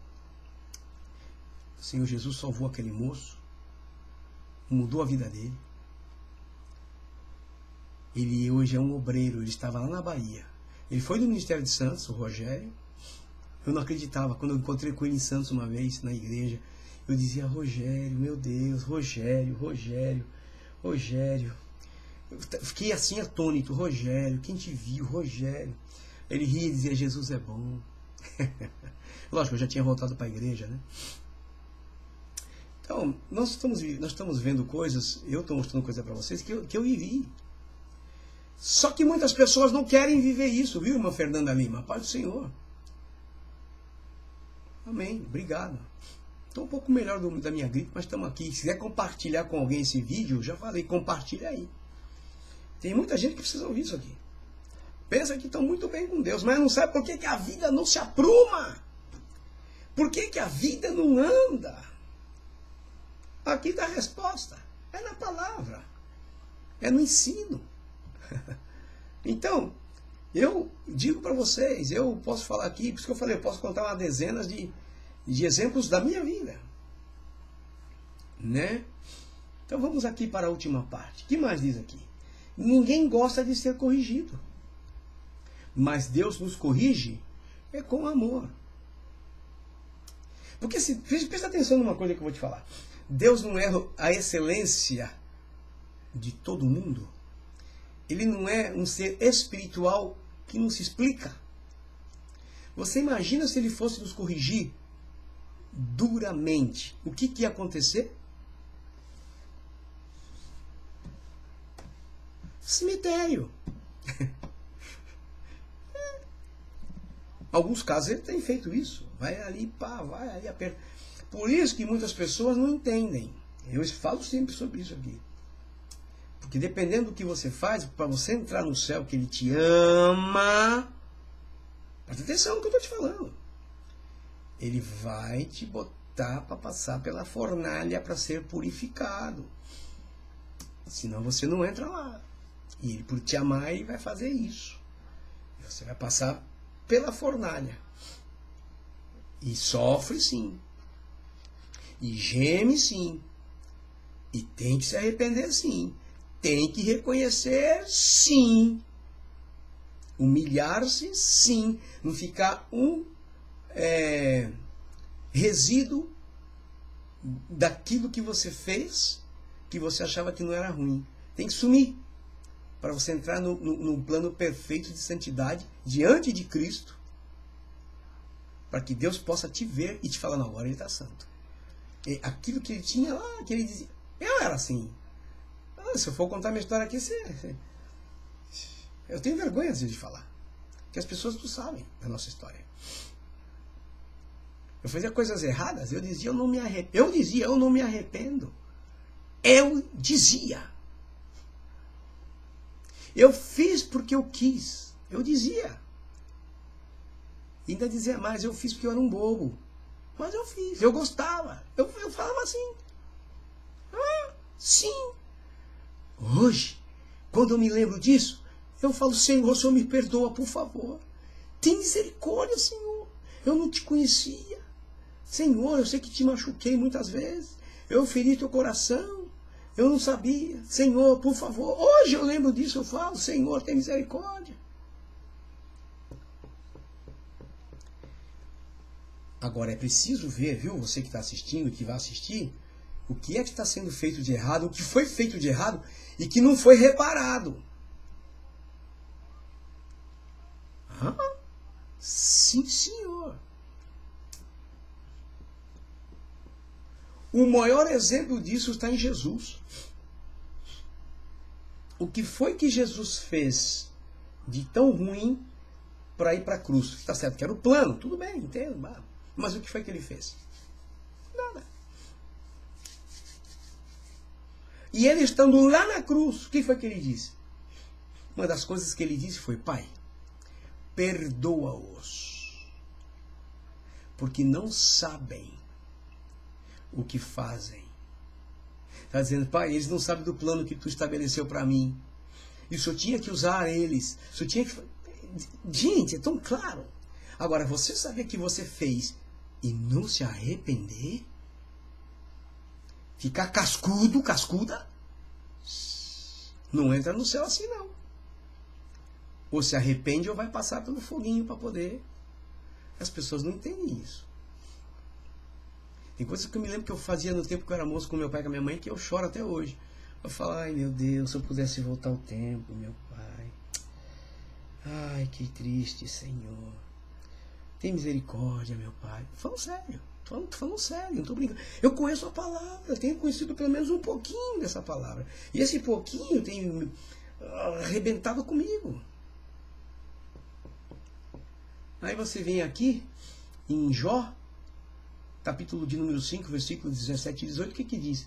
O Senhor Jesus salvou aquele moço, mudou a vida dele. Ele hoje é um obreiro, ele estava lá na Bahia. Ele foi do Ministério de Santos, o Rogério. Eu não acreditava. Quando eu encontrei com ele em Santos uma vez, na igreja, eu dizia, Rogério, meu Deus, Rogério. Eu fiquei assim atônito, Rogério, quem te viu, Rogério. Ele ria e dizia, Jesus é bom. Lógico, eu já tinha voltado para a igreja, né? Então, nós estamos vendo coisas, eu estou mostrando coisas para vocês que eu vivi. Só que muitas pessoas não querem viver isso, viu, irmã Fernanda Lima? Paz do Senhor. Amém. Obrigado. Estou um pouco melhor da minha gripe, mas estamos aqui. Se quiser compartilhar com alguém esse vídeo, já falei, compartilha aí. Tem muita gente que precisa ouvir isso aqui. Pensa que estão muito bem com Deus, mas não sabe por que a vida não se apruma. Por que a vida não anda? Aqui está a resposta. É na palavra. É no ensino. Então, eu digo para vocês, eu posso falar aqui, por isso que eu falei, eu posso contar umas dezenas de exemplos da minha vida. Né? Então vamos aqui para a última parte. O que mais diz aqui? Ninguém gosta de ser corrigido. Mas Deus nos corrige com amor. Porque presta atenção numa coisa que eu vou te falar. Deus não é a excelência de todo mundo. Ele não é um ser espiritual que não se explica. Você imagina se ele fosse nos corrigir duramente. O que ia acontecer? Cemitério. Alguns casos ele tem feito isso. Vai ali, pá, vai ali, aperta. Por isso que muitas pessoas não entendem. Eu falo sempre sobre isso aqui. Porque dependendo do que você faz, para você entrar no céu, que ele te ama, Presta atenção no que eu estou te falando. Ele vai te botar para passar pela fornalha para ser purificado. Senão você não entra lá. E ele, por te amar, ele vai fazer isso. Você vai passar pela fornalha. E sofre sim. E geme sim. E tem que se arrepender sim. Tem que reconhecer sim. Humilhar-se sim. Não ficar resíduo daquilo que você fez, que você achava que não era ruim. Tem que sumir. Para você entrar no plano perfeito de santidade diante de Cristo. Para que Deus possa te ver e te falar, não, agora ele está santo. E aquilo que ele tinha lá, que ele dizia, eu era assim. Se eu for contar minha história aqui, eu tenho vergonha às vezes de falar. Porque as pessoas não sabem da nossa história. Eu fazia coisas erradas, eu dizia, eu não me arrependo. Eu dizia. Eu fiz porque eu quis. Eu dizia. E ainda dizia mais, eu fiz porque eu era um bobo. Mas eu fiz, eu gostava. Eu falava assim. Sim. Hoje, quando eu me lembro disso, eu falo, Senhor, o Senhor me perdoa, por favor. Tem misericórdia, Senhor. Eu não te conhecia. Senhor, eu sei que te machuquei muitas vezes. Eu feri teu coração. Eu não sabia. Senhor, por favor. Hoje eu lembro disso, eu falo, Senhor, tem misericórdia. Agora é preciso ver, viu, você que está assistindo e que vai assistir, o que é que está sendo feito de errado, o que foi feito de errado e que não foi reparado. Sim, senhor. O maior exemplo disso está em Jesus. O que foi que Jesus fez de tão ruim para ir para a cruz? Está certo que era o plano, tudo bem, entendo. Mas o que foi que ele fez? Nada. E ele estando lá na cruz, o que foi que ele disse? Uma das coisas que ele disse foi, Pai, perdoa-os, porque não sabem o que fazem. Está dizendo, Pai, eles não sabem do plano que tu estabeleceu para mim. E o Senhor tinha que usar eles. O Senhor tinha que... Gente, é tão claro. Agora, você saber que você fez e não se arrepender? Ficar cascuda? Não entra no céu assim, não. Ou se arrepende ou vai passar pelo foguinho para poder. As pessoas não entendem isso. Tem coisas que eu me lembro que eu fazia no tempo que eu era moço com meu pai e com a minha mãe, que eu choro até hoje. Eu falo, ai meu Deus, se eu pudesse voltar ao tempo, meu pai. Ai, que triste, Senhor. Tem misericórdia, meu pai. Falando sério. Tô falando sério, não tô brincando. Eu conheço a palavra, eu tenho conhecido pelo menos um pouquinho dessa palavra. E esse pouquinho tem arrebentado comigo. Aí você vem aqui, em Jó, capítulo de número 5, versículo 17 e 18, o que diz?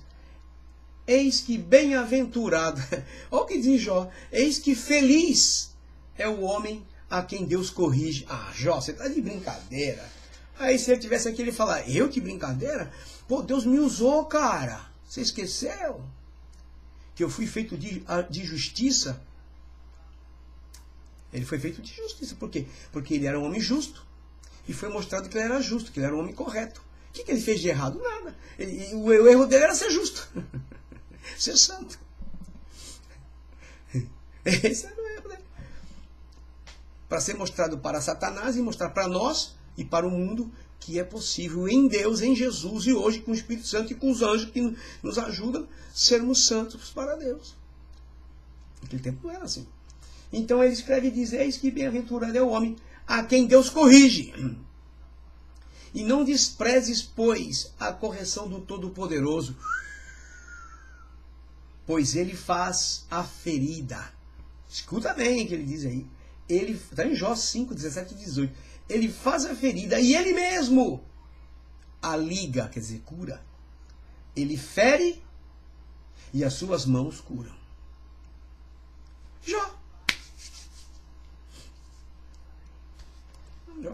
Eis que bem-aventurado, olha o que diz Jó, eis que feliz é o homem a quem Deus corrige. Ah, Jó, você está de brincadeira. Aí se ele tivesse aqui, ele falar, eu de brincadeira? Pô, Deus me usou, cara. Você esqueceu? Que eu fui feito de justiça? Ele foi feito de justiça. Por quê? Porque ele era um homem justo. E foi mostrado que ele era justo, que ele era um homem correto. O que ele fez de errado? Nada. O erro dele era ser justo. Ser santo. Esse era o erro dele. Para ser mostrado para Satanás e mostrar para nós e para o mundo que é possível em Deus, em Jesus e hoje com o Espírito Santo e com os anjos que nos ajudam sermos santos para Deus. Naquele tempo não era assim. Então ele escreve e diz, eis que bem-aventurado é o homem a quem Deus corrige. E não desprezes, pois, a correção do Todo-Poderoso, pois ele faz a ferida. Escuta bem o que ele diz aí. Ele está em Jó 5, 17 e 18. Ele faz a ferida e ele mesmo a liga, quer dizer, cura. Ele fere e as suas mãos curam. Jó.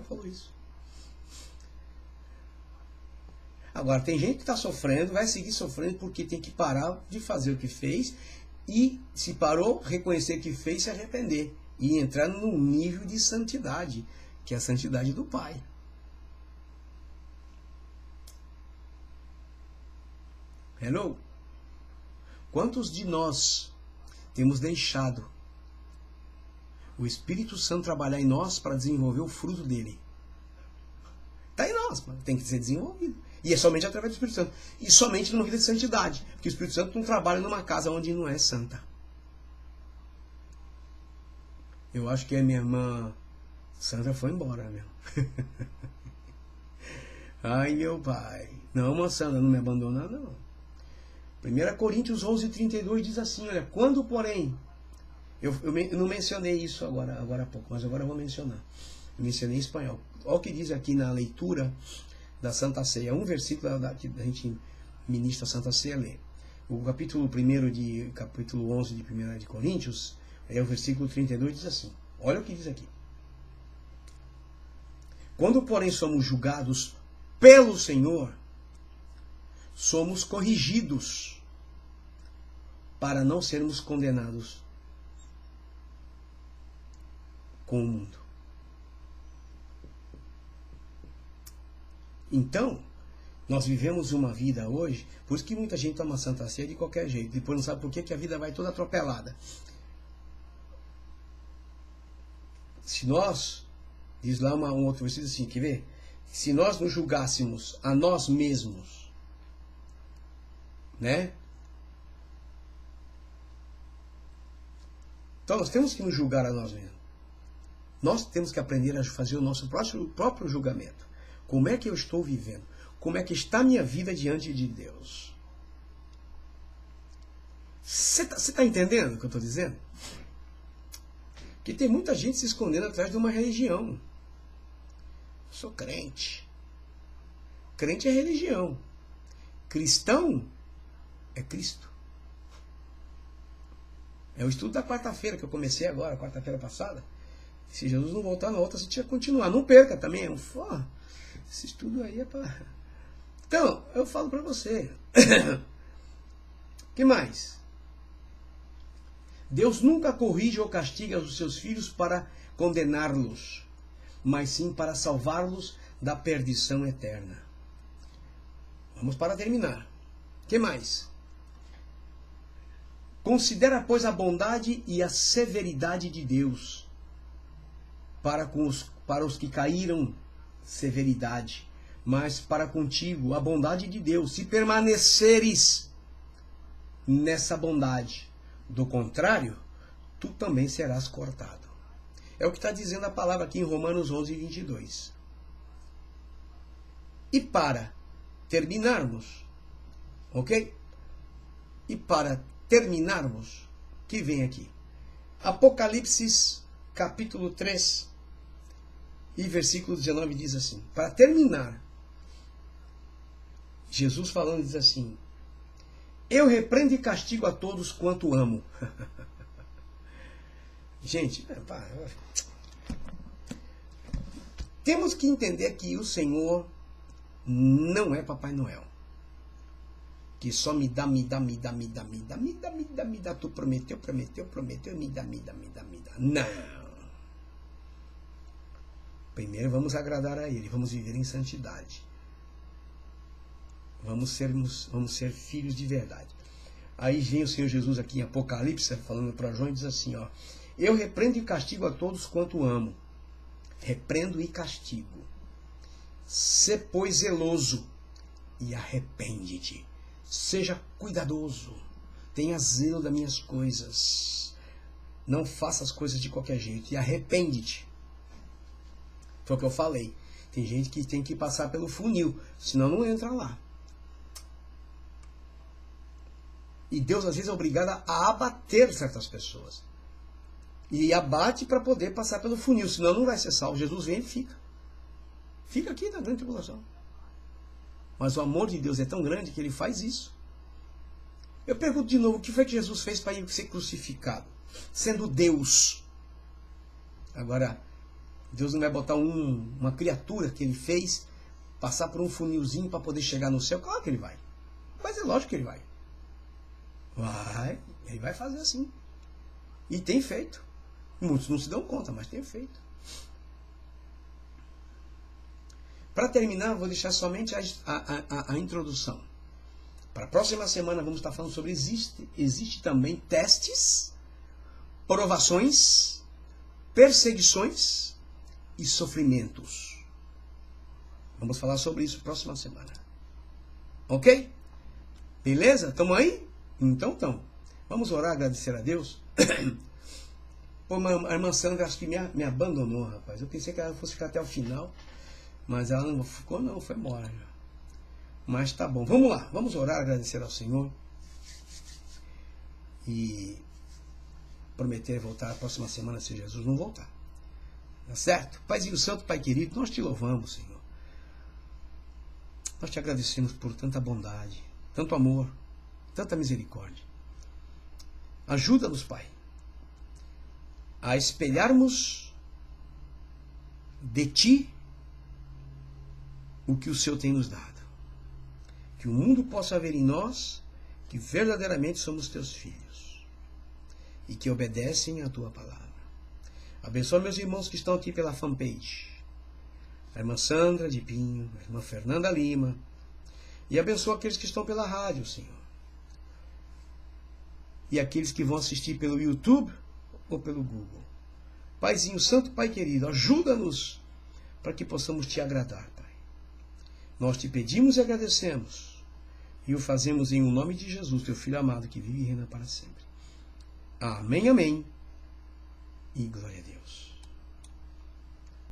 falou isso. Agora, tem gente que está sofrendo, vai seguir sofrendo porque tem que parar de fazer o que fez e, se parou, reconhecer que fez, se arrepender e entrar num nível de santidade, que é a santidade do Pai. Hello? Quantos de nós temos deixado o Espírito Santo trabalhar em nós para desenvolver o fruto dele? Está em nós, mas tem que ser desenvolvido. E é somente através do Espírito Santo. E somente numa vida de santidade. Porque o Espírito Santo não trabalha numa casa onde não é santa. Eu acho que a minha irmã Sandra foi embora, meu. Ai, meu pai. Não, irmã Sandra, não me abandona, não. 1 Coríntios 11:32 diz assim, olha, quando, porém... Eu não mencionei isso agora há pouco, mas agora eu vou mencionar. Eu mencionei em espanhol. Olha o que diz aqui na leitura da Santa Ceia. Um versículo que a gente ministra a Santa Ceia lê. O capítulo 11 de 1 de Coríntios, o versículo 32 diz assim. Olha o que diz aqui. Quando, porém, somos julgados pelo Senhor, somos corrigidos para não sermos condenados com o mundo. Então, nós vivemos uma vida hoje, por isso que muita gente toma Santa Ceia de qualquer jeito, depois não sabe por que a vida vai toda atropelada. Se nós, diz lá um outro versículo assim, quer ver? Se nós nos julgássemos a nós mesmos, né? Então nós temos que nos julgar a nós mesmos. Nós temos que aprender a fazer o nosso próprio julgamento. Como é que eu estou vivendo? Como é que está a minha vida diante de Deus? Você está entendendo o que eu estou dizendo? Porque tem muita gente se escondendo atrás de uma religião. Eu sou crente. Crente é religião. Cristão é Cristo. É o estudo da quarta-feira que eu comecei agora, quarta-feira passada. Se Jesus não voltar na outra, você tinha que continuar. Não perca também. Esse estudo aí é para... Então, eu falo para você. Que mais? Deus nunca corrige ou castiga os seus filhos para condená-los, mas sim para salvá-los da perdição eterna. Vamos para terminar. Que mais? Considera, pois, a bondade e a severidade de Deus para os que caíram, severidade, mas para contigo a bondade de Deus, se permaneceres nessa bondade. Do contrário, tu também serás cortado. É o que está dizendo a palavra aqui em Romanos 11:22. E para terminarmos, ok? E para terminarmos, que vem aqui? Apocalipse, capítulo 3, e versículo 19 diz assim, para terminar, Jesus falando diz assim, eu repreendo e castigo a todos quanto amo. Gente, temos que entender que o Senhor não é Papai Noel. Que só me dá, tu prometeu, me dá. Não. Primeiro vamos agradar a Ele, vamos viver em santidade. Vamos ser filhos de verdade. Aí vem o Senhor Jesus aqui em Apocalipse, falando para João, e diz assim, ó, eu repreendo e castigo a todos quanto amo. Repreendo e castigo. Sê, pois, zeloso e arrepende-te. Seja cuidadoso. Tenha zelo das minhas coisas. Não faça as coisas de qualquer jeito. E arrepende-te. Foi o que eu falei. Tem gente que tem que passar pelo funil, senão não entra lá. E Deus às vezes é obrigado a abater certas pessoas. E abate para poder passar pelo funil, senão não vai ser salvo. Jesus vem e fica. Fica aqui na grande tribulação. Mas o amor de Deus é tão grande que Ele faz isso. Eu pergunto de novo, o que foi que Jesus fez para ir ser crucificado? Sendo Deus. Agora, Deus não vai botar uma criatura que ele fez passar por um funilzinho para poder chegar no céu. Claro que ele vai. Mas é lógico que ele vai. Ele vai fazer assim. E tem feito. Muitos não se dão conta, mas tem feito. Para terminar, vou deixar somente a introdução. Para a próxima semana vamos estar falando sobre existe também testes, provações, perseguições e sofrimentos. Vamos falar sobre isso próxima semana. Ok? Beleza? Estamos aí? Então. Vamos orar, agradecer a Deus. Pô, a irmã Sandra acho que me abandonou, rapaz. Eu pensei que ela fosse ficar até o final. Mas ela não ficou, não. Foi embora. Mas tá bom. Vamos lá. Vamos orar, agradecer ao Senhor. E prometer voltar a próxima semana se Jesus não voltar. Tá certo? Paizinho Santo, Pai querido, nós te louvamos, Senhor. Nós te agradecemos por tanta bondade, tanto amor, tanta misericórdia. Ajuda-nos, Pai, a espelharmos de Ti o que o Senhor tem nos dado. Que o mundo possa ver em nós que verdadeiramente somos Teus filhos e que obedecem à Tua palavra. Abençoa meus irmãos que estão aqui pela fanpage. A irmã Sandra de Pinho, a irmã Fernanda Lima. E abençoa aqueles que estão pela rádio, Senhor. E aqueles que vão assistir pelo YouTube ou pelo Google. Paizinho Santo, Pai querido, ajuda-nos para que possamos Te agradar, Pai. Nós Te pedimos e agradecemos. E o fazemos em nome de Jesus, Teu Filho amado, que vive e reina para sempre. Amém, amém. E glória a Deus.